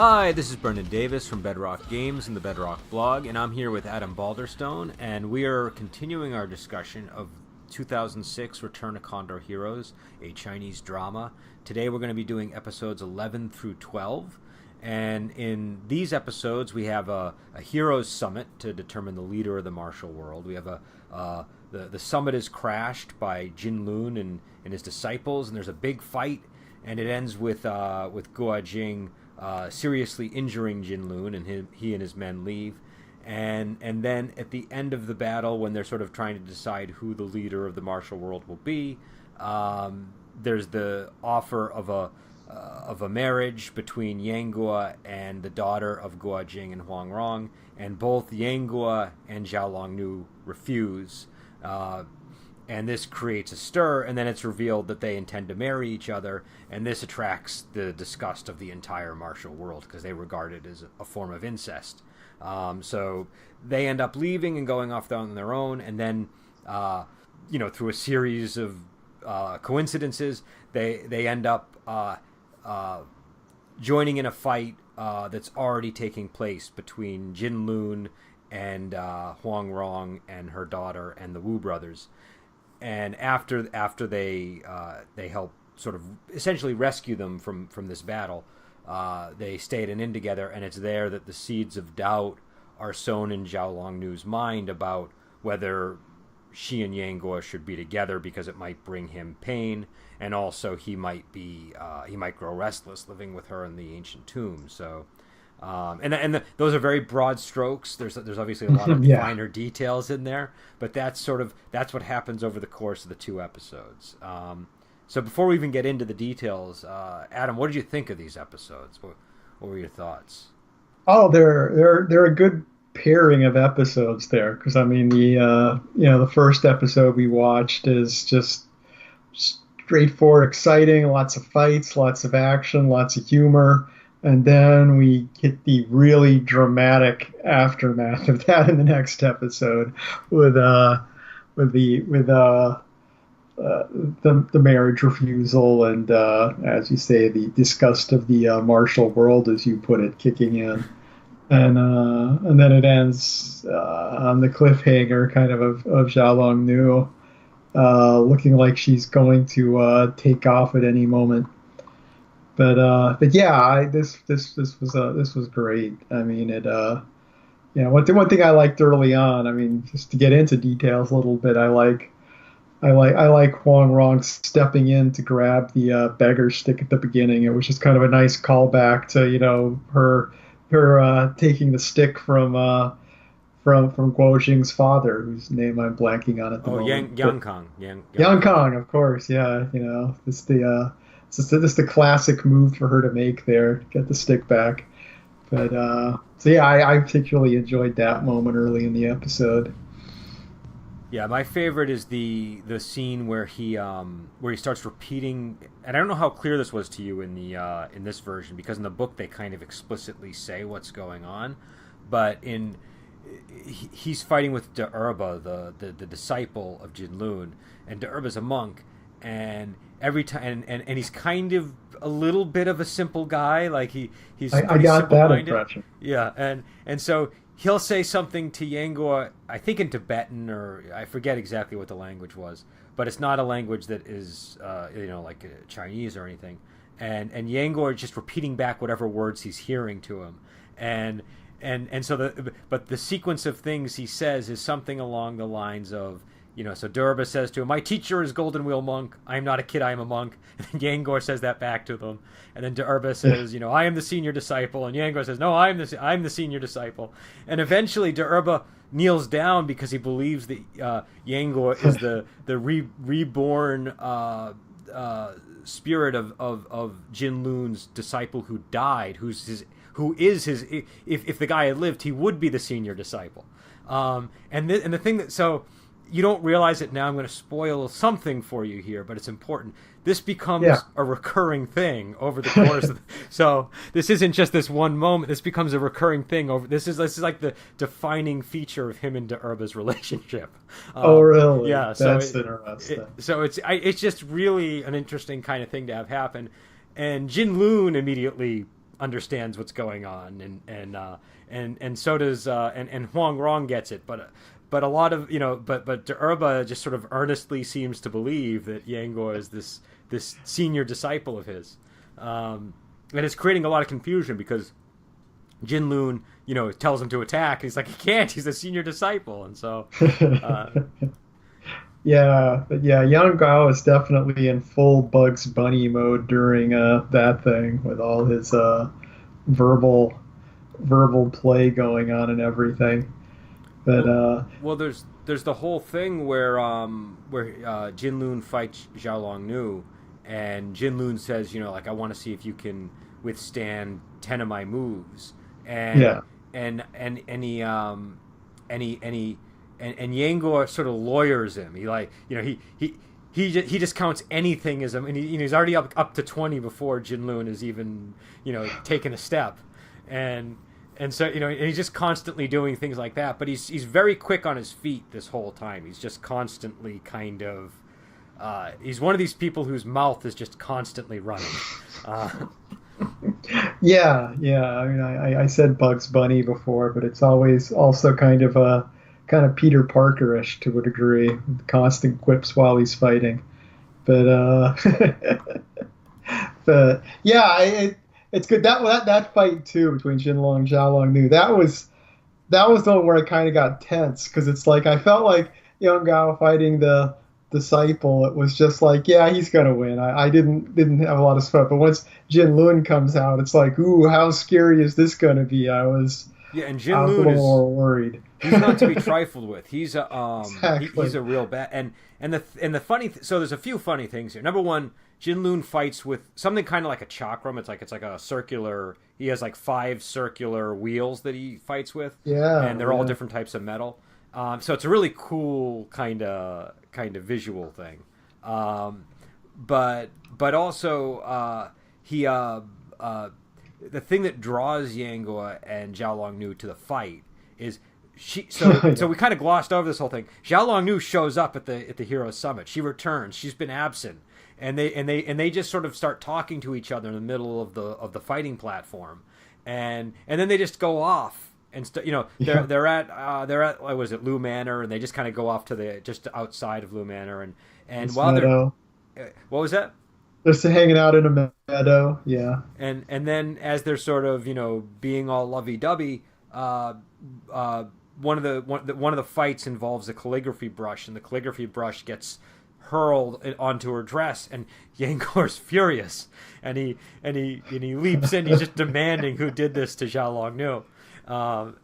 Hi, this is Brendan Davis from Bedrock Games and the Bedrock blog, and I'm here with Adam Balderstone, and we are continuing our discussion of 2006 Return of Condor Heroes, a Chinese drama. Today we're going to be doing episodes 11 through 12, and in these episodes we have a Heroes Summit to determine the leader of the martial world. We have the summit is crashed by Jin Lun and his disciples, and there's a big fight, and it ends with Guo Jing seriously injuring Jin Lun, and he and his men leave. And then at the end of the battle, when they're sort of trying to decide who the leader of the martial world will be, there's the offer of a marriage between Yang Guo and the daughter of Guo Jing and Huang Rong, and both Yang Guo and Zhao Longnu refuse. And this creates a stir, and then it's revealed that they intend to marry each other, and this attracts the disgust of the entire martial world because they regard it as a form of incest. So they end up leaving and going off on their own, and then, through a series of coincidences, they end up joining in a fight that's already taking place between Jin Lun and Huang Rong and her daughter and the Wu brothers. And after they help sort of essentially rescue them from this battle, they stay at an inn together, and it's there that the seeds of doubt are sown in Zhao Longnu's mind about whether she and Yang Guo should be together because it might bring him pain, and also he might grow restless living with her in the ancient tomb. So. Those are very broad strokes. There's obviously a lot of finer details in there, but that's what happens over the course of the two episodes. So before we even get into the details, Adam, what did you think of these episodes? What were your thoughts? Oh, they're a good pairing of episodes there, because I mean the first episode we watched is just straightforward, exciting, lots of fights, lots of action, lots of humor. And then we get the really dramatic aftermath of that in the next episode with the marriage refusal and as you say, the disgust of the martial world, as you put it, kicking in, and then it ends on the cliffhanger kind of Zhao Longnu looking like she's going to take off at any moment. But yeah, this was great. I mean, one thing I liked early on. I mean, just to get into details a little bit, I like Huang Rong stepping in to grab the beggar stick at the beginning. It was just kind of a nice callback to her taking the stick from Guo Jing's father, whose name I'm blanking on at the moment. Yang Kong. Yang Kong, of course. Yeah, it's just the classic move for her to make there, get the stick back. But so yeah, I particularly enjoyed that moment early in the episode. Yeah, my favorite is the scene where he starts repeating, and I don't know how clear this was to you in this version, because in the book they kind of explicitly say what's going on, but he's fighting with Distressor, the disciple of Jin Lun, and Distressor a monk, and every time and he's kind of a little bit of a simple guy, like he's I got that impression. Yeah, and so he'll say something to Yang Guo, I think in Tibetan, or I forget exactly what the language was, but it's not a language that is like Chinese or anything, and Yang Guo is just repeating back whatever words he's hearing to him, and so the sequence of things he says is something along the lines of, so Durba says to him, "My teacher is Golden Wheel Monk. I am not a kid, I am a monk." And then Yang Guo says that back to them. And then Durba says, "I am the senior disciple." And Yang Guo says, "No, I'm the senior disciple." And eventually Durba kneels down because he believes that Yang Guo is the reborn spirit of Jin Lun's disciple who died, who is his. If the guy had lived, he would be the senior disciple. And the thing that so. You don't realize it now. I'm going to spoil something for you here, but it's important. This becomes a recurring thing over the course of so this isn't just this one moment. This becomes a recurring thing over this is like the defining feature of him and Urba's relationship. Oh really? Yeah, that's interesting. It's just really an interesting kind of thing to have happen. And Jin Lun immediately understands what's going on, and so does and Huang Rong gets it, but a lot of but Erba just sort of earnestly seems to believe that Yangor is this senior disciple of his, and it's creating a lot of confusion because Jinlun tells him to attack. He's like, he can't. He's a senior disciple, and so. Yeah, but yeah, Yang Gao is definitely in full Bugs Bunny mode during that thing with all his verbal play going on and everything. But well, there's the whole thing where Jinlun fights Xiaolong Nu, and Jinlun says, like, I want to see if you can withstand 10 of my moves, and yeah, and Yangor sort of lawyers him. He like he just counts anything as and he's already up to 20 before Jinlun is even taken a step, and so and he's just constantly doing things like that. But he's very quick on his feet this whole time. He's just constantly kind of he's one of these people whose mouth is just constantly running. yeah. I mean, I said Bugs Bunny before, but it's always also kind of Peter Parker-ish to a degree, with constant quips while he's fighting. But but yeah, it's good that fight too between Jinlong and Xiaolong Nu. That was the one where I kind of got tense because it's like I felt like Yang Gao fighting the disciple. It was just like, yeah, he's gonna win. I didn't have a lot of sweat, but once Jinlun comes out, it's like, ooh, how scary is this gonna be? And I was a Jinlun little more worried. He's not to be trifled with. He's a Exactly. he's a real bad and the funny so there's a few funny things here. Number one, Jinlun fights with something kind of like a chakram. It's like a circular. He has like 5 circular wheels that he fights with. Yeah, and they're all different types of metal. So it's a really cool kind of visual thing. But also he the thing that draws Yangor and Xiaolong Nu to the fight is so we kind of glossed over this whole thing. Xiaolong Nu shows up at the Hero Summit. She returns. She's been absent, and they just sort of start talking to each other in the middle of the fighting platform, and then they just go off and they're at what was it, Lu Manor, and they just kind of go off to just outside of Lu Manor, and while meadow. What was that? Just hanging out in a meadow, yeah. And then as they're sort of being all lovey-dovey, one of the fights involves a calligraphy brush, and the calligraphy brush gets hurled onto her dress, and Yangor's furious, and he leaps in. He's just demanding who did this to Xiaolong Nu,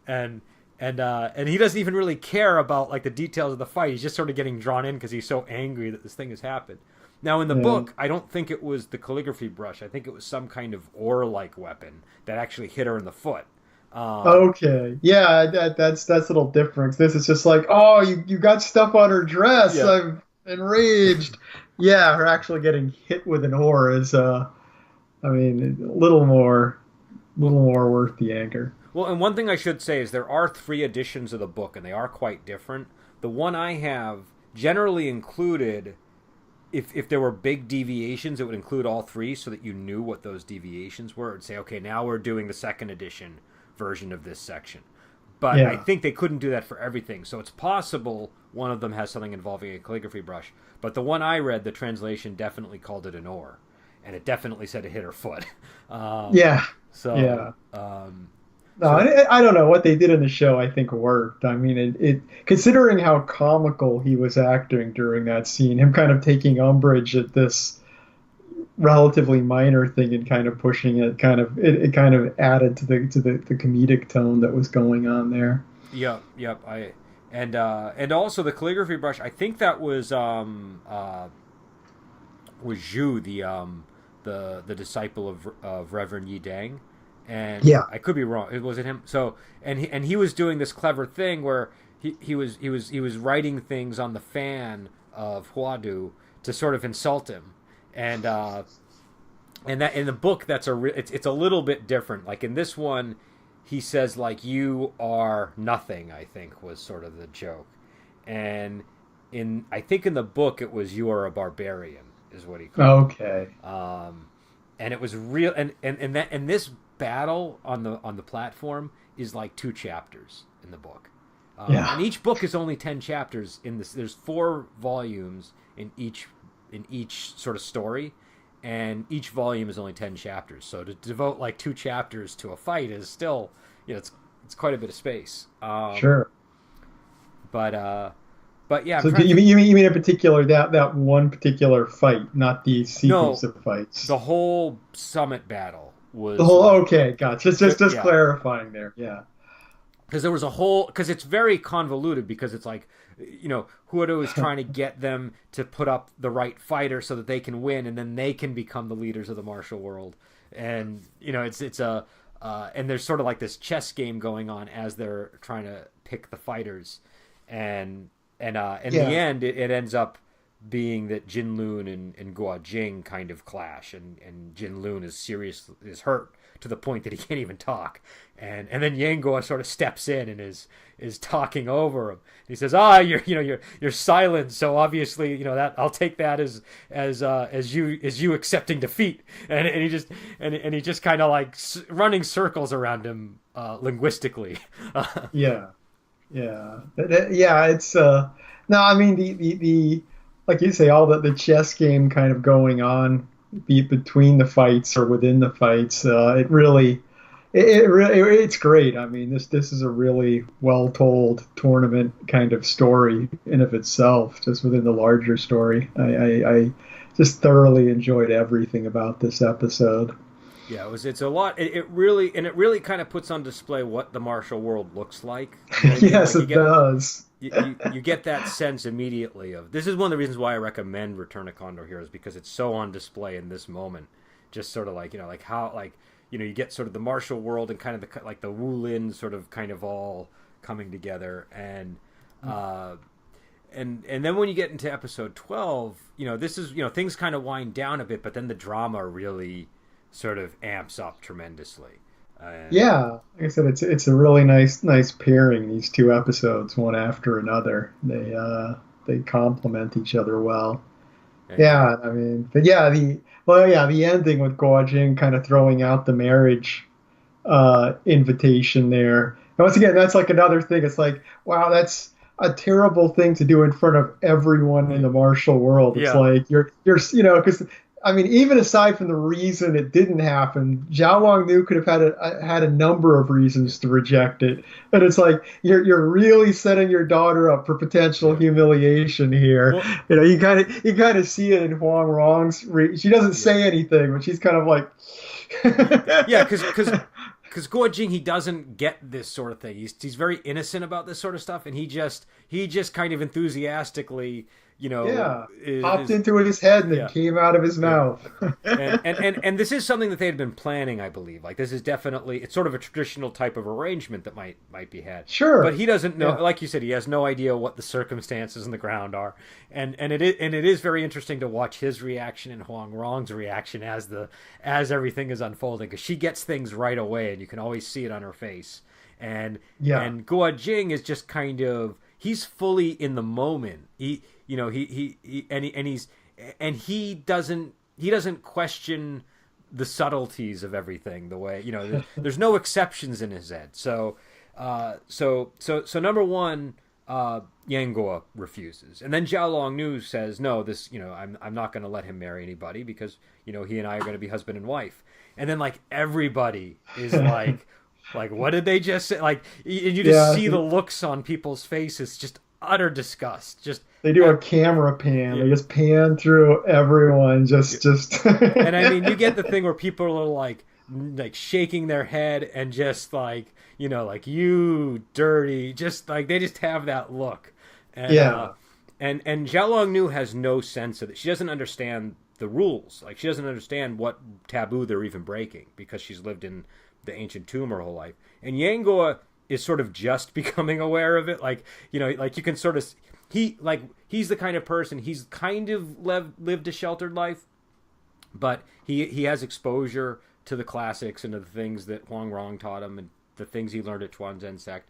and he doesn't even really care about like the details of the fight. He's just sort of getting drawn in because he's so angry that this thing has happened. Now, in the book, I don't think it was the calligraphy brush. I think it was some kind of oar-like weapon that actually hit her in the foot. Okay, yeah, that's a little different. This is just like, oh, you got stuff on her dress. Yeah. I'm enraged. Yeah, her actually getting hit with an oar is, I mean, a little more worth the anger. Well, and one thing I should say is there are 3 editions of the book, and they are quite different. The one I have generally included, if there were big deviations, it would include all 3 so that you knew what those deviations were. It'd say, okay, now we're doing the 2nd edition version of this section. But I think they couldn't do that for everything. So it's possible one of them has something involving a calligraphy brush. But the one I read, the translation definitely called it an oar. And it definitely said it hit her foot. No, I don't know what they did in the show. I think worked. I mean, it considering how comical he was acting during that scene, him kind of taking umbrage at this relatively minor thing and kind of pushing it, it kind of added to the comedic tone that was going on there. Yep. And also the calligraphy brush. I think that was Zhu, the disciple of Reverend Yi Dang. And I could be wrong. It wasn't him. So and he was doing this clever thing where he was writing things on the fan of Huadu to sort of insult him, and that in the book it's a little bit different. Like in this one, he says like you are nothing. I think was sort of the joke, and I think in the book it was you are a barbarian is what he called. Okay. And it was real, and this battle on the platform is like 2 chapters in the book. Yeah. And each book is only 10 chapters in this. There's 4 volumes in each sort of story, and each volume is only 10 chapters. So to devote like 2 chapters to a fight is still, it's quite a bit of space. Sure. But yeah, So you mean in particular that one particular fight, not the sequence of fights? the whole summit battle was The whole like, okay, gotcha. Just yeah, clarifying there. Yeah. because there was a whole, because it's very convoluted, because it's like, Huado is trying to get them to put up the right fighter so that they can win, and then they can become the leaders of the martial world. And it's a and there's sort of like this chess game going on as they're trying to pick the fighters, and in the end it ends up being that Jinlun and Guo Jing kind of clash, and Jinlun is hurt to the point that he can't even talk, and then Yang sort of steps in and is talking over him. He says, you're silent, so obviously that I'll take that as you accepting defeat, and he just kind of like running circles around him linguistically. Yeah. It's no, I mean the like you say, all the chess game kind of going on, be it between the fights or within the fights. It's great. I mean, this is a really well told tournament kind of story in of itself, just within the larger story. I just thoroughly enjoyed everything about this episode. Yeah, it's a lot. It really kind of puts on display what the martial world looks like. Yes, it does. You get that sense immediately of, this is one of the reasons why I recommend Return of Condor Heroes, because it's so on display in this moment. Just sort of like, like how, like, you get sort of the martial world and kind of the Wulin sort of kind of all coming together, and then when you get into episode 12, this is, things kind of wind down a bit, but then the drama really sort of amps up tremendously. Yeah, like I said, it's a really nice pairing. These 2 episodes, one after another, they complement each other well. Yeah, I mean, but yeah, the ending with Guo Jing kind of throwing out the marriage invitation there. And once again, that's like another thing. It's like, wow, that's a terrible thing to do in front of everyone in the martial world. It's like you're because I mean, even aside from the reason it didn't happen, Zhao Longnu could have had a number of reasons to reject it. And it's like you're really setting your daughter up for potential humiliation here. Well, you kind of see it in Huang Rong's. She doesn't say anything, but she's kind of like, yeah, because Guo Jing, he doesn't get this sort of thing. He's very innocent about this sort of stuff, and he just kind of enthusiastically, popped into his head and it came out of his mouth. and this is something that they had been planning, I believe. Like, this is definitely, it's sort of a traditional type of arrangement that might be had. Sure. But he doesn't know, like you said, he has no idea what the circumstances on the ground are. And it is very interesting to watch his reaction and Huang Rong's reaction as everything is unfolding, because she gets things right away and you can always see it on her face. And Guo Jing is just kind of, he's fully in the moment. He doesn't question the subtleties of everything the way, there's no exceptions in his head. So number one, Yang Guo refuses, and then Zhao Longnu says, no, this, I'm not going to let him marry anybody, because he and I are going to be husband and wife. And then like everybody is like what did they just say? Like, and you just see the looks on people's faces, just utter disgust. Just they do a camera pan. They just pan through everyone. Just. And I mean, you get the thing where people are like shaking their head and just like, like, you dirty. Just like, they just have that look. And, and Zhao Longnu has no sense of it. She doesn't understand the rules. Like, she doesn't understand what taboo they're even breaking, because she's lived in the ancient tomb her whole life. And Yang Guo is sort of just becoming aware of it. Like, like you can sort of, he's the kind of person, he's kind of lived a sheltered life, but he has exposure to the classics and to the things that Huang Rong taught him and the things he learned at Chuanzhen sect.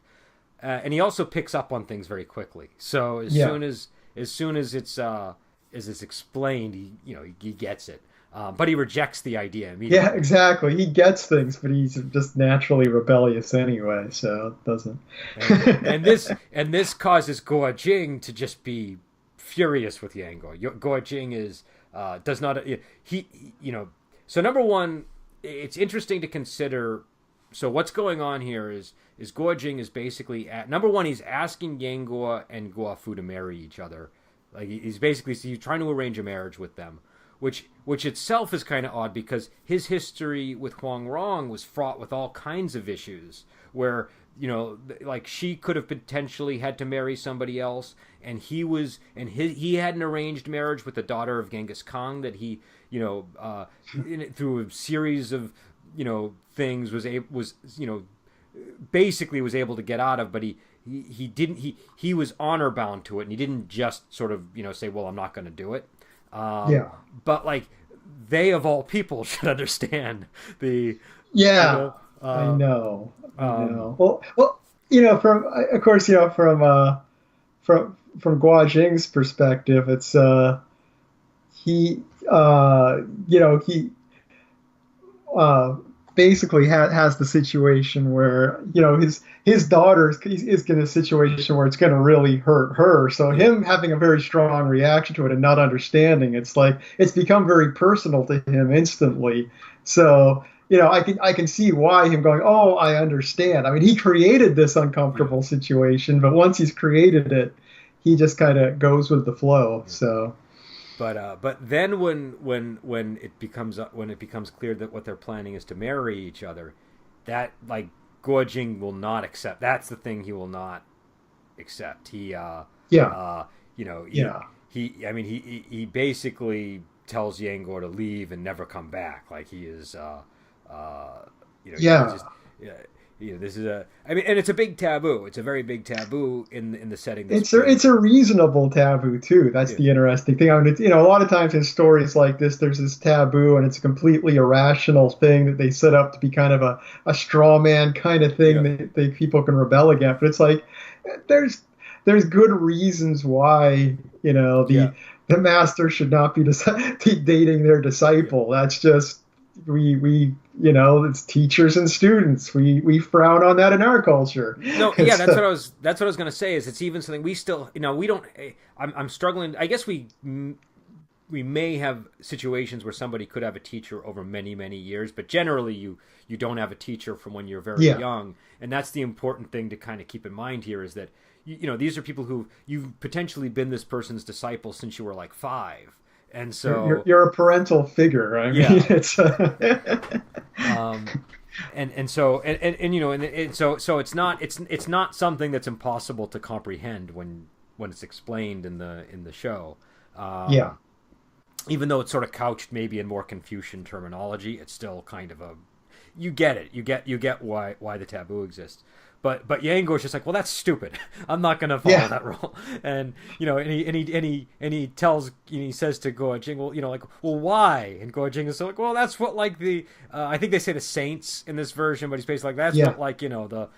And he also picks up on things very quickly. So as soon as it's explained, he gets it. But he rejects the idea Yeah, immediately. exactly. He gets things, but he's just naturally rebellious anyway, so it doesn't. And this causes Guo Jing to just be furious with Yango. Guo Jing is does not he you know so number one, it's interesting to consider. So what's going on here is Guo Jing is basically at number one, he's asking Yanguo and Guo Fu to marry each other. Like he's trying to arrange a marriage with them, which itself is kind of odd because his history with Huang Rong was fraught with all kinds of issues where like she could have potentially had to marry somebody else, and he had an arranged marriage with the daughter of Genghis Khan that he through a series of things was basically was able to get out of, but he didn't he was honor bound to it, and he didn't just sort of say, well, I'm not going to do it. Yeah. But like they of all people should understand the Yeah, I know. I know. Well, from of course, from Gua Jing's perspective, it's he he uh basically has the situation where his daughter is in a situation where it's going to really hurt her. So yeah him having a very strong reaction to it and not understanding, it's like it's become very personal to him instantly. So I can see why him going, oh, I understand. I mean, he created this yeah uncomfortable situation, but once he's created it, he just kind of goes with the flow. yeah. So But then when it becomes clear that what they're planning is to marry each other, that like Guo Jing will not accept. That's the thing he will not accept. He yeah, uh you know yeah, he I mean he basically tells Yango to leave and never come back. Like he is he yeah. just yeah, this is a I mean, and it's a big taboo. It's a very big taboo in the setting that's played. It's a reasonable taboo too. That's Yeah, the interesting thing. I mean, a lot of times in stories like this, there's this taboo, and it's a completely irrational thing that they set up to be kind of a straw man kind of thing yeah, that people can rebel against. But it's like there's there's good reasons why yeah, the master should not be dating their yeah. disciple. That's just we it's teachers and students. We frown on that in our culture. No, And yeah, that's so, what I was going to say. Is it's even something we still, we don't. I'm struggling. I guess we may have situations where somebody could have a teacher over many years, but generally you don't have a teacher from when you're very yeah. young, and that's the important thing to kind of keep in mind here is that these are people who you've potentially been this person's disciple since you were like 5, and so You're a parental figure. I yeah. mean, it's Um, and so so it's not something that's impossible to comprehend when it's explained in the show. yeah, Even though it's sort of couched maybe in more Confucian terminology, it's still kind of a you get it. You get why the taboo exists. But Yango is just like, well, that's stupid. I'm not going to follow yeah, that rule. And and he tells he says to Guo Jing, well, like, well, why? And Guo Jing is so like, well, that's what like the I think they say the saints in this version, but he's basically like that's yeah, what like the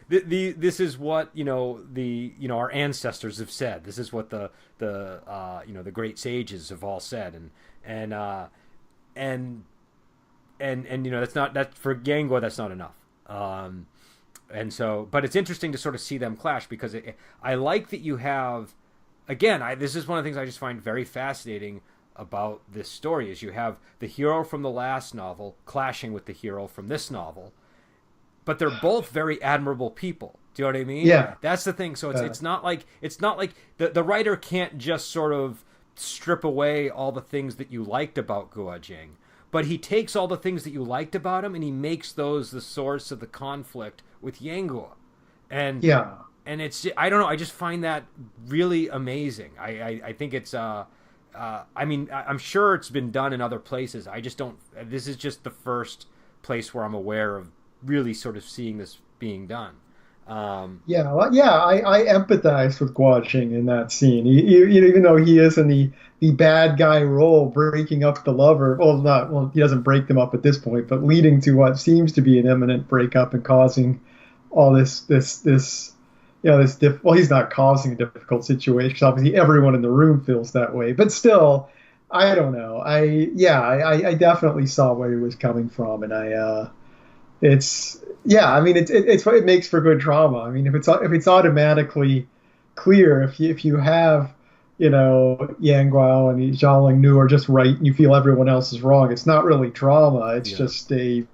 this is what our ancestors have said. This is what the great sages have all said, and and that's not that for Gango that's not enough. And so, but it's interesting to sort of see them clash because I like that you have, again, this is one of the things I just find very fascinating about this story is you have the hero from the last novel clashing with the hero from this novel, but they're both very admirable people. Do you know what I mean? yeah, That's the thing. So it's not like the writer can't just sort of strip away all the things that you liked about Guo Jing, but he takes all the things that you liked about him and he makes those the source of the conflict with Yanguo. And yeah. it's I don't know, I just find that really amazing. I think it's I mean I'm sure it's been done in other places. I just don't this is just the first place where I'm aware of really sort of seeing this being done. Yeah, well, yeah, I empathize with Guo in that scene. Even though he is in the bad guy role, breaking up the lover. Well, he doesn't break them up at this point, but leading to what seems to be an imminent breakup and causing all this. Well, he's not causing a difficult situation. Obviously, everyone in the room feels that way, but still, I don't know. I definitely saw where he was coming from, and it's yeah. I mean, it makes for good drama. I mean, if it's automatically clear, if you have Yang Guo and Zhao Nu are just right, and you feel everyone else is wrong, it's not really drama. It's Yeah. just a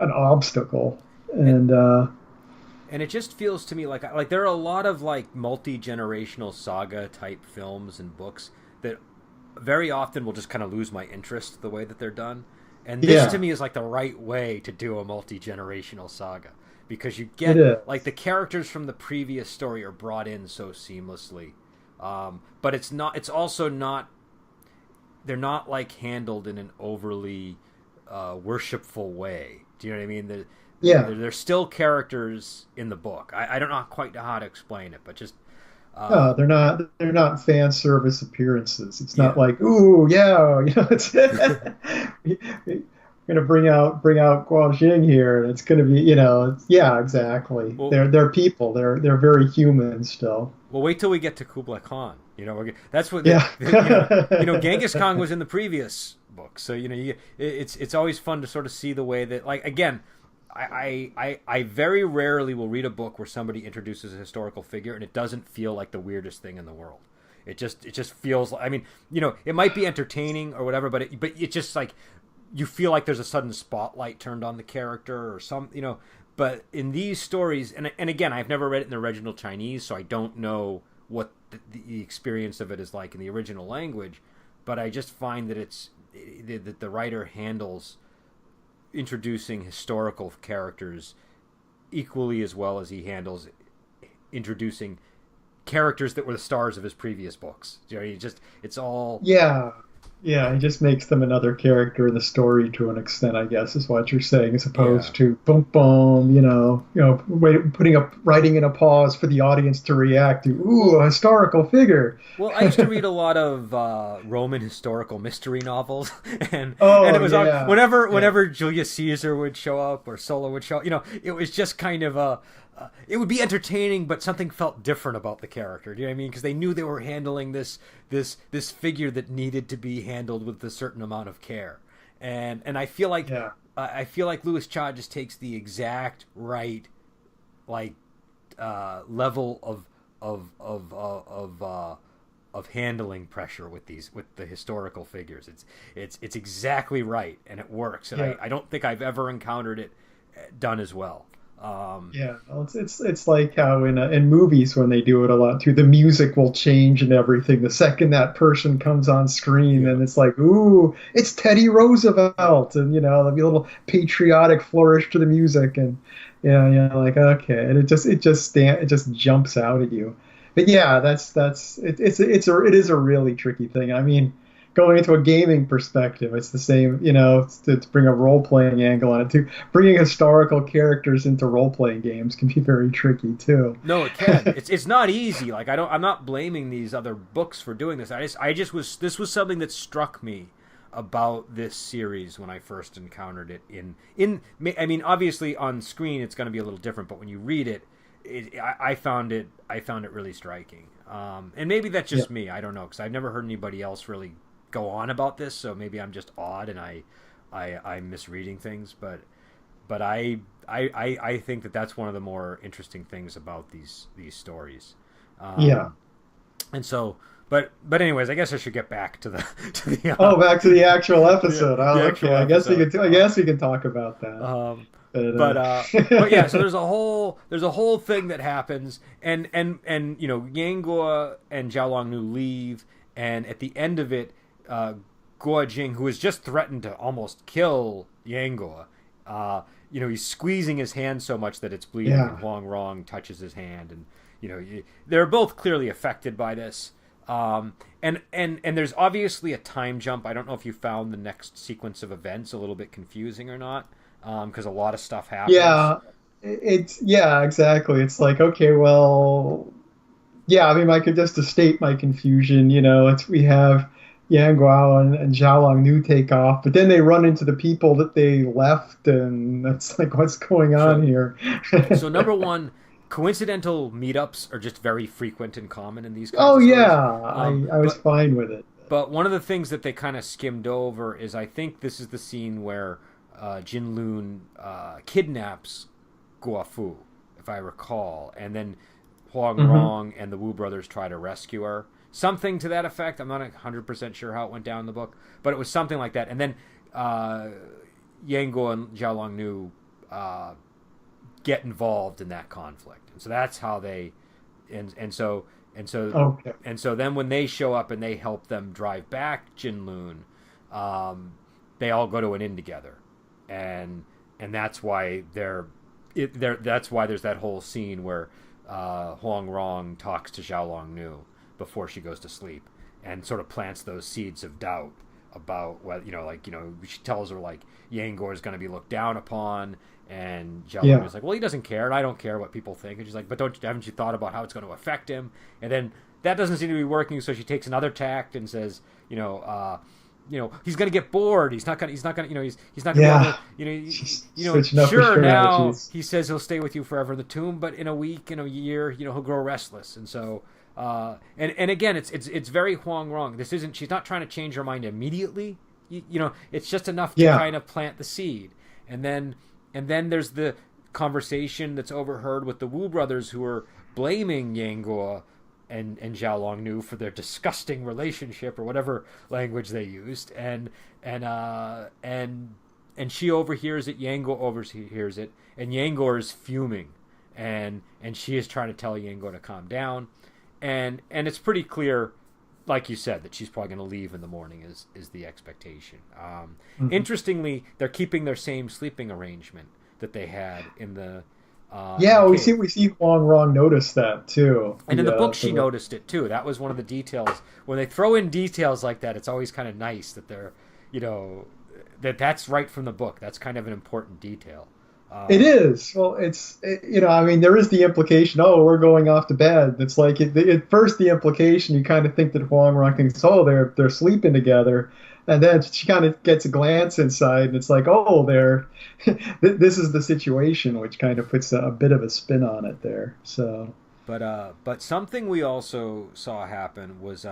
an obstacle, And and and it just feels to me like there are a lot of like multi-generational saga type films and books that very often will just kind of lose my interest the way that they're done. And this to yeah, me is like the right way to do a multi-generational saga because you it get like is. the characters from the previous story are brought in so seamlessly. But it's not. It's also not. They're not like handled in an overly worshipful way. Do you know what I mean? Yeah. They're still characters in the book. I don't know quite know how to explain it, but just No, uh, they're not fan service appearances. It's not yeah. like, ooh, yeah, it's we're gonna bring out Guo Jing here, and it's gonna be, yeah, exactly. Well, They're people. They're very human still. well, wait till we get to Kublai Khan. That's what Yeah. Genghis Khan was in the previous book, so it's always fun to sort of see the way that like again. I very rarely will read a book where somebody introduces a historical figure and it doesn't feel like the weirdest thing in the world. It just feels like, I mean, it might be entertaining or whatever, but it just like you feel like there's a sudden spotlight turned on the character or but in these stories, and again, I've never read it in the original Chinese, so I don't know what the experience of it is like in the original language, but I just find that that the writer handles introducing historical characters equally as well as he handles introducing characters that were the stars of his previous books. It's all Yeah. Yeah, it just makes them another character in the story to an extent, I guess, is what you're saying, as yeah. opposed to boom, boom, putting up, writing in a pause for the audience to react to, ooh, Well, a historical figure. Well, I used to read a lot of Roman historical mystery novels, and Oh, it was yeah, yeah, whenever Julius Caesar would show up or Sulla would show up, it was just kind of it would be entertaining, but something felt different about the character. Do you know what I mean? Because they knew they were handling this figure that needed to be handled with a certain amount of care, and yeah, I feel like Louis Cha just takes the exact right like level of handling pressure with the historical figures. It's exactly right and it works. And yeah. I don't think I've ever encountered it done as well. Yeah, well, it's like how in movies when they do it a lot too, the music will change and everything. The second that person comes on screen, Yeah, and it's like, ooh, it's Teddy Roosevelt, and there'll be a little patriotic flourish to the music, and yeah, like okay, and it just jumps out at you. But yeah, it is a really tricky thing. I mean, going into a gaming perspective, it's the same, to bring a role playing angle on it too. Bringing historical characters into role playing games can be very tricky too. no, it can. It's not easy. Like I'm not blaming these other books for doing this. I just was this was something that struck me about this series when I first encountered it in I mean obviously on screen it's going to be a little different, but when you read it, I found it really striking. And maybe that's Yeah. just me. I don't know because I've never heard anybody else really go on about this. So maybe I'm just odd and I'm misreading things. But I think that that's one of the more interesting things about these stories. Yeah. Um, and so, but anyways, I guess I should get back to the to the Oh, back to the actual episode. the Oh, okay. actual episode. I guess we can talk about that. Um, But, but yeah, so there's a whole thing that happens, and Yang and Zhao Longnu leave, and at the end of it, Guo Jing, who has just threatened to almost kill Yang he's squeezing his hand so much that it's bleeding, and yeah. Huang Rong touches his hand, and they're both clearly affected by this. And there's obviously a time jump. I don't know if you found the next sequence of events a little bit confusing or not, because a lot of stuff happens. Yeah. Yeah, exactly. It's like, okay, well, yeah, I mean, I could just to state my confusion, we have Yang Guao and Zhao Nu take off, but then they run into the people that they left, and that's like, what's going on So here? so number one, coincidental meetups are just very frequent and common in these kinds Oh of stories. yeah, I was But fine with it. But one of the things that they kind of skimmed over is I think this is the scene where Jinlun kidnaps Guofu, if I recall, and then Huang Rong and the Wu brothers try to rescue her. Something to that effect. I'm not 100% sure how it went down in the book, but it was something like that. And then Yang Guo and Zhao Longnu get involved in that conflict, and so that's how they, and so Okay. and so then when they show up and they help them drive back Jinlun, they all go to an inn together, and that's why that's why there's that whole scene where Huang Rong talks to Zhao Longnu before she goes to sleep and sort of plants those seeds of doubt about whether, she tells her like Yangor is going to be looked down upon, and Zhao Longnu is like, well, he doesn't care, and I don't care what people think, and she's like, but haven't you thought about how it's going to affect him? And then that doesn't seem to be working, so she takes another tact and says, he's going to get bored. He's not going to, he's not going to be able to, sure, now he says he'll stay with you forever in the tomb, but in a week, in a year, he'll grow restless. And so, and again, it's very Huang Rong. She's not trying to change her mind immediately. It's just enough to kind of plant the seed. And then there's the conversation that's overheard with the Wu brothers, who are blaming Yang Guo and Zhao Longnu for their disgusting relationship, or whatever language they used, and she overhears it, Yang Guo overhears it, and Yang Guo is fuming, and she is trying to tell Yang Guo to calm down, and it's pretty clear, like you said, that she's probably going to leave in the morning is the expectation. Interestingly, they're keeping their same sleeping arrangement that they had in the we see Huang Rong notice that too. And in the book, she noticed it too. That was one of the details. When they throw in details like that, it's always kind of nice that they're, that's right from the book. That's kind of an important detail. It is. Well, there is the implication, oh, we're going off to bed. It's like, at first the implication, you kind of think that Huang Rong thinks, oh, they're sleeping together. And then she kind of gets a glance inside, and it's like, oh, this is the situation, which kind of puts a bit of a spin on it there. So, but something we also saw happen was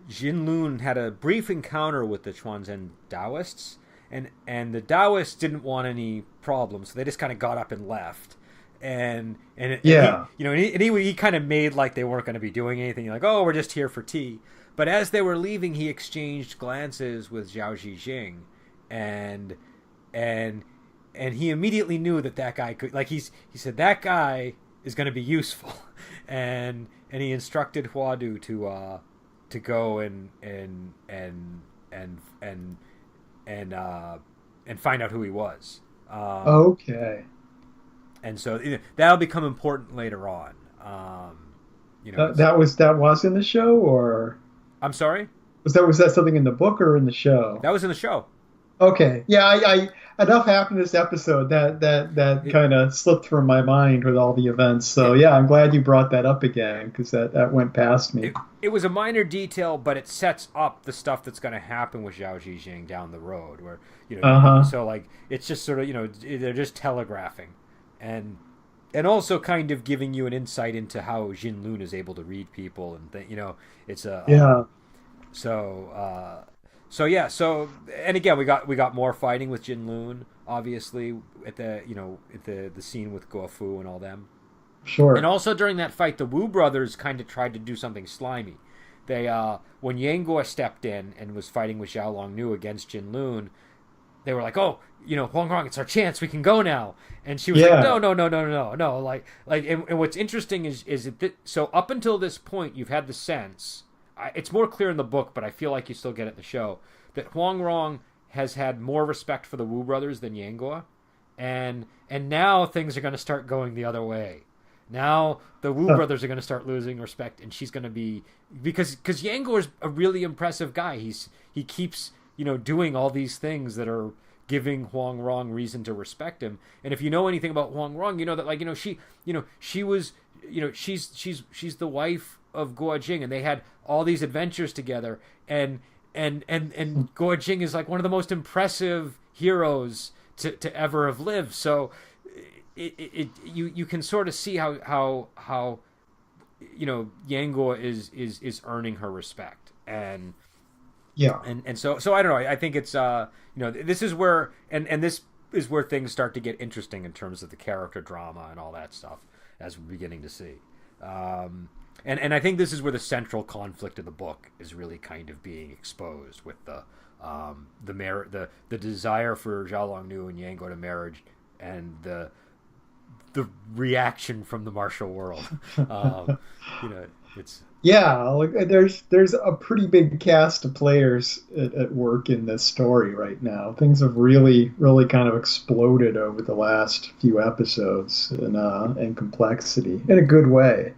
Jinlun had a brief encounter with the Chuanzhen Taoists, and the Taoists didn't want any problems, so they just kind of got up and left. And he kind of made like they weren't going to be doing anything, like, oh, we're just here for tea. But as they were leaving, he exchanged glances with Zhao Zhijing, and he immediately knew that guy could, like, he said, that guy is going to be useful, and he instructed Huadu to go and find out who he was. Okay. And so that'll become important later on. That was in the show, or? I'm sorry? Was that something in the book or in the show? That was in the show. Okay. Yeah, I enough happened this episode that kind of slipped from my mind with all the events. So yeah, I'm glad you brought that up again, because that went past me. It was a minor detail, but it sets up the stuff that's going to happen with Zhao Zhijing down the road, where so like it's just sort of they're just telegraphing, and also kind of giving you an insight into how Jinlun is able to read people, and it's a So and again, we got more fighting with Jinlun, obviously, at the scene with Guofu and all them. Sure. And also during that fight, the Wu brothers kind of tried to do something slimy. They when Yang Guo stepped in and was fighting with Zhao Longnu against Jinlun, they were like, oh, Huang Rong, it's our chance, we can go now. And she was like, no. Like, and what's interesting is so up until this point, you've had the sense, it's more clear in the book, but I feel like you still get it in the show, that Huang Rong has had more respect for the Wu brothers than Yang Guo. And now things are going to start going the other way. Now the Wu brothers are going to start losing respect, and she's going to be, because Yang Guo is a really impressive guy. He keeps doing all these things that are giving Huang Rong reason to respect him. And if you know anything about Huang Rong, you know that she was she's the wife of Guo Jing, and they had all these adventures together, and Guo Jing is like one of the most impressive heroes to ever have lived. So you can sort of see how Yang Guo is earning her respect, and Yeah. And so I don't know. I think it's this is where and this is where things start to get interesting in terms of the character drama and all that stuff, as we're beginning to see. And I think this is where the central conflict of the book is really kind of being exposed with the desire for Zhao Longnu and Yang Guo to marriage, and the reaction from the martial world. It's Yeah, like there's a pretty big cast of players at work in this story right now. Things have really kind of exploded over the last few episodes in complexity in a good way.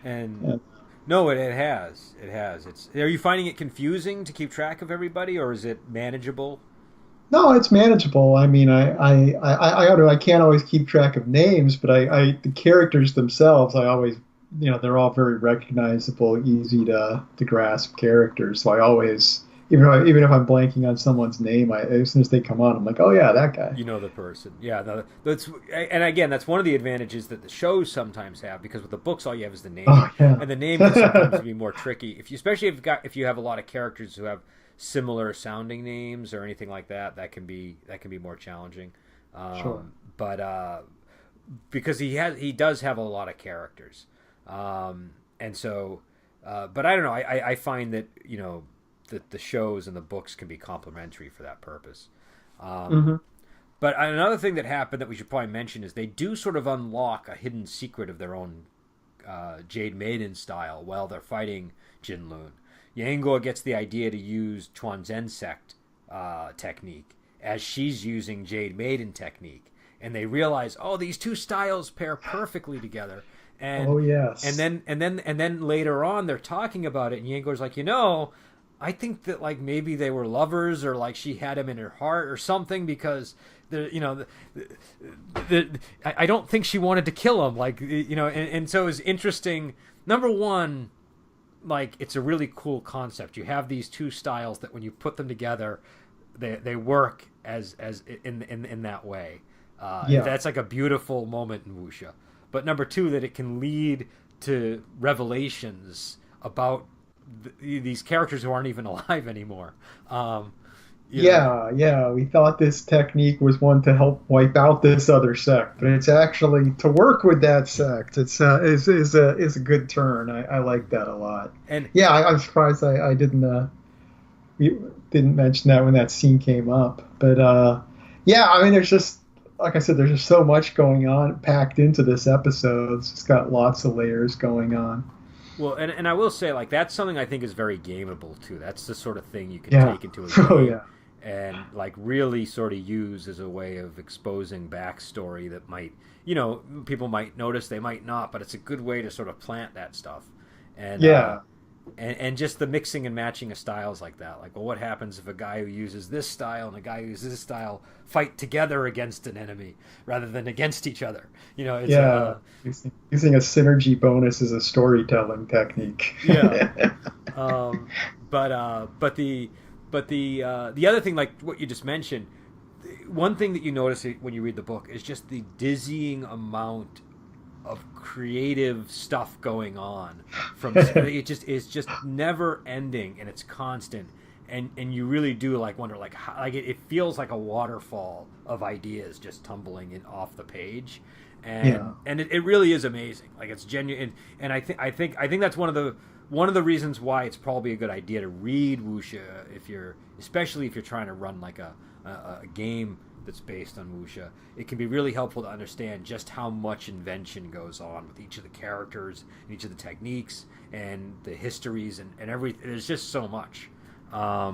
and no, it has. It has. It's. Are you finding it confusing to keep track of everybody, or is it manageable? No, it's manageable. I mean, I can't always keep track of names, but the characters themselves, I always, they're all very recognizable, easy to grasp characters. So I always, even if I'm blanking on someone's name, as soon as they come on, I'm like, oh yeah, that guy. You know the person. Yeah, no, and again, that's one of the advantages that the shows sometimes have, because with the books, all you have is the name, Oh yeah. and the name can sometimes be more tricky. Especially if you have a lot of characters who have similar sounding names or anything like that, that can be more challenging. Sure. But because he does have a lot of characters, and so, but I don't know. I find that that the shows and the books can be complementary for that purpose. Hmm. But another thing that happened that we should probably mention is they do sort of unlock a hidden secret of their own Jade Maiden style while they're fighting Jinlun. Yanguo gets the idea to use Chuanzhen sect technique as she's using Jade Maiden technique, and they realize, oh, these two styles pair perfectly together. And Oh yes. and then later on they're talking about it, and Yanguo's like, I think that like maybe they were lovers, or like she had him in her heart or something, because I don't think she wanted to kill him, like and so it was interesting. Number one, like, it's a really cool concept. You have these two styles that when you put them together, they work as in that way. Yeah. That's like a beautiful moment in wuxia. But number two, that it can lead to revelations about these characters who aren't even alive anymore. Yeah. We thought this technique was one to help wipe out this other sect, but it's actually to work with that sect. It's is a good turn. I like that a lot. And Yeah, I'm surprised I didn't we didn't mention that when that scene came up. But yeah, I mean, there's just, like I said, there's just so much going on packed into this episode. It's got lots of layers going on. well, and I will say, like, that's something I think is very gameable too. That's the sort of thing you can Yeah. take into a game. Oh yeah. And like really sort of use as a way of exposing backstory that might, people might notice, they might not, but it's a good way to sort of plant that stuff. And Yeah. and just the mixing and matching of styles like that. Like, well, what happens if a guy who uses this style and a guy who uses this style fight together against an enemy rather than against each other? It's Yeah. Using a synergy bonus as a storytelling technique. yeah. um, but the other thing, like what you just mentioned, one thing that you notice when you read the book is just the dizzying amount of creative stuff going on. It's just never ending, and it's constant, and you really do like wonder, like how, like it feels like a waterfall of ideas just tumbling in off the page. And it really is amazing. Like, it's genuine, and I think that's one of the reasons why it's probably a good idea to read wuxia, especially if you're trying to run like a game that's based on wuxia. It can be really helpful to understand just how much invention goes on with each of the characters and each of the techniques and the histories and everything. There's just so much. Yeah,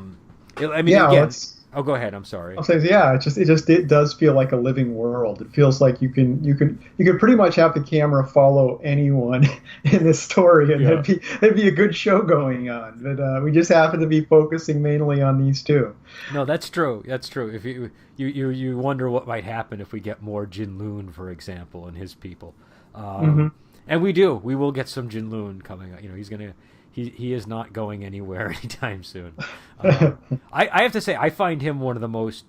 Again, oh, go ahead. I'm sorry. I'll say, yeah, it does feel like a living world. It feels like you can pretty much have the camera follow anyone in this story, and Yeah. it'd be a good show going on. But we just happen to be focusing mainly on these two. No, that's true. That's true. If you wonder what might happen if we get more Jinlun, for example, and his people, and we will get some Jinlun coming. He is not going anywhere anytime soon. I have to say, I find him one of the most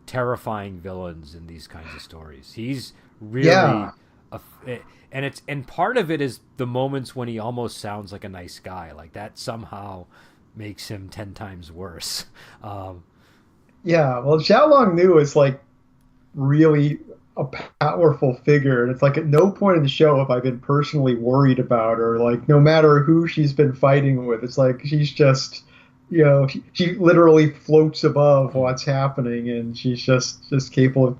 terrifying villains in these kinds of stories. He's really, Yeah. and part of it is the moments when he almost sounds like a nice guy, like that somehow makes him 10 times worse. Yeah, well, Xiaolong Nu is like really a powerful figure, and it's like at no point in the show have I been personally worried about her. Like no matter who she's been fighting with, it's like she's just, she literally floats above what's happening, and she's just capable of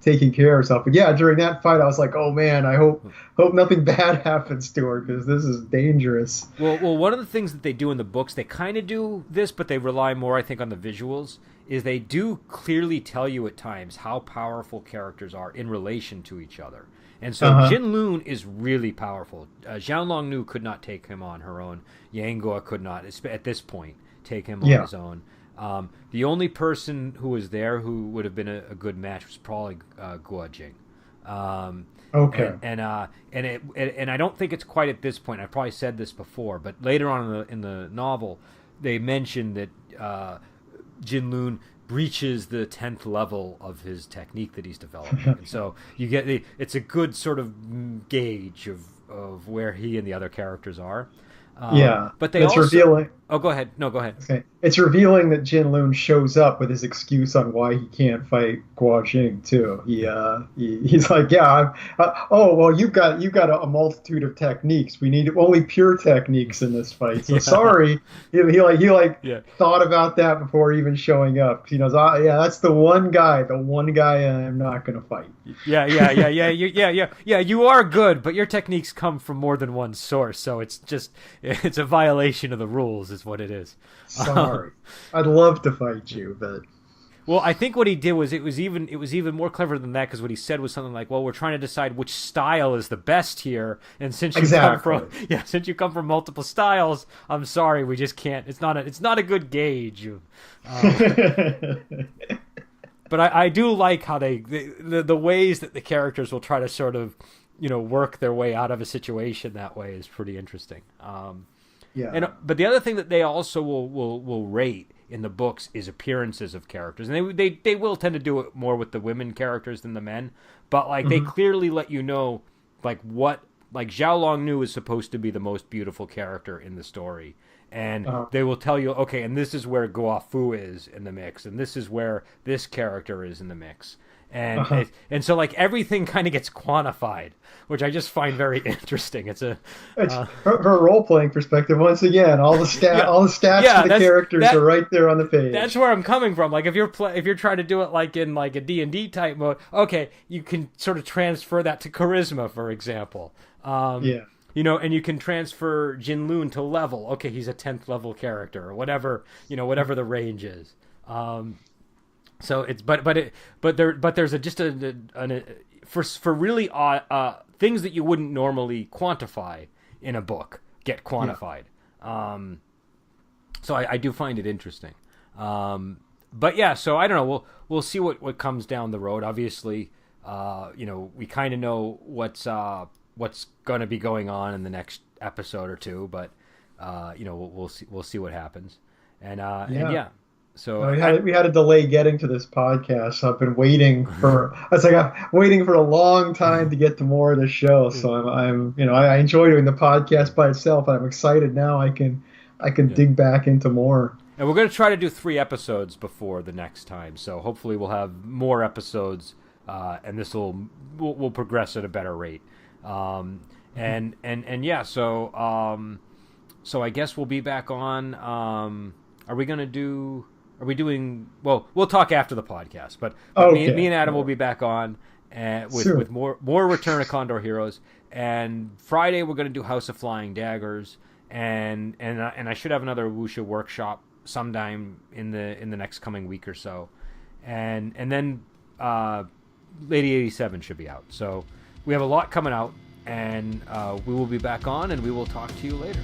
taking care of herself. But yeah, during that fight, I was like, oh man, I hope nothing bad happens to her because this is dangerous. Well, one of the things that they do in the books, they kind of do this, but they rely more, I think, on the visuals. Is they do clearly tell you at times how powerful characters are in relation to each other. And so Jin Lun is really powerful. Xiaolong Nu could not take him on her own. Yang Guo could not, at this point, take him on his own. The only person who was there who would have been a good match was probably Guo Jing. Okay. And I don't think it's quite at this point. I probably said this before, but later on in the novel, they mentioned that Jin Lun breaches the 10th level of his technique that he's developing. And so you get it's a good sort of gauge of where he and the other characters are. But they also revealing. Oh, go ahead. No, go ahead. Okay. It's revealing that Jin Lun shows up with his excuse on why he can't fight Guo Jing too. He's like, you've got a multitude of techniques. We need only pure techniques in this fight. So sorry, he thought about that before even showing up. He knows, that's the one guy I'm not gonna fight. Yeah. You are good, but your techniques come from more than one source, so it's a violation of the rules. Is what it is. Sorry, I'd love to fight you, but well, I think what he did was it was even more clever than that, because what he said was something like, "Well, we're trying to decide which style is the best here, and since you come from multiple styles, I'm sorry, we just can't. It's not a good gauge." But I do like how the ways that the characters will try to sort of work their way out of a situation that way is pretty interesting. But the other thing that they also will rate in the books is appearances of characters, and they will tend to do it more with the women characters than the men. But they clearly let you know what Xiaolong Nu is supposed to be the most beautiful character in the story, and they will tell you, okay, and this is where Guo Fu is in the mix, and this is where this character is in the mix. And so everything kind of gets quantified, which I just find very interesting. It's her role playing perspective once again. All the stats for the characters are right there on the page. That's where I'm coming from. If you're trying to do it in a D&D type mode, okay, you can sort of transfer that to charisma, for example. And you can transfer Jin Lun to level. Okay, he's a 10th level character, or whatever the range is. So it's but there's for really things that you wouldn't normally quantify in a book get quantified. So I do find it interesting. But yeah, so I don't know. We'll see what comes down the road. Obviously, we kind of know what's going to be going on in the next episode or two, but we'll see what happens. And So we had a delay getting to this podcast. So I've been waiting for. I'm waiting for a long time to get to more of the show. So I enjoy doing the podcast by itself. I'm excited now. I can dig back into more. And we're going to try to do 3 episodes before the next time. So hopefully we'll have more episodes, and this will progress at a better rate. So I guess we'll be back on. Are we doing? Well, we'll talk after the podcast, but me and Adam will be back on with more Return of Condor Heroes. And Friday we're going to do House of Flying Daggers, and I should have another Wuxia workshop sometime in the next coming week or so, and then Lady 87 should be out. So we have a lot coming out, and we will be back on, and we will talk to you later.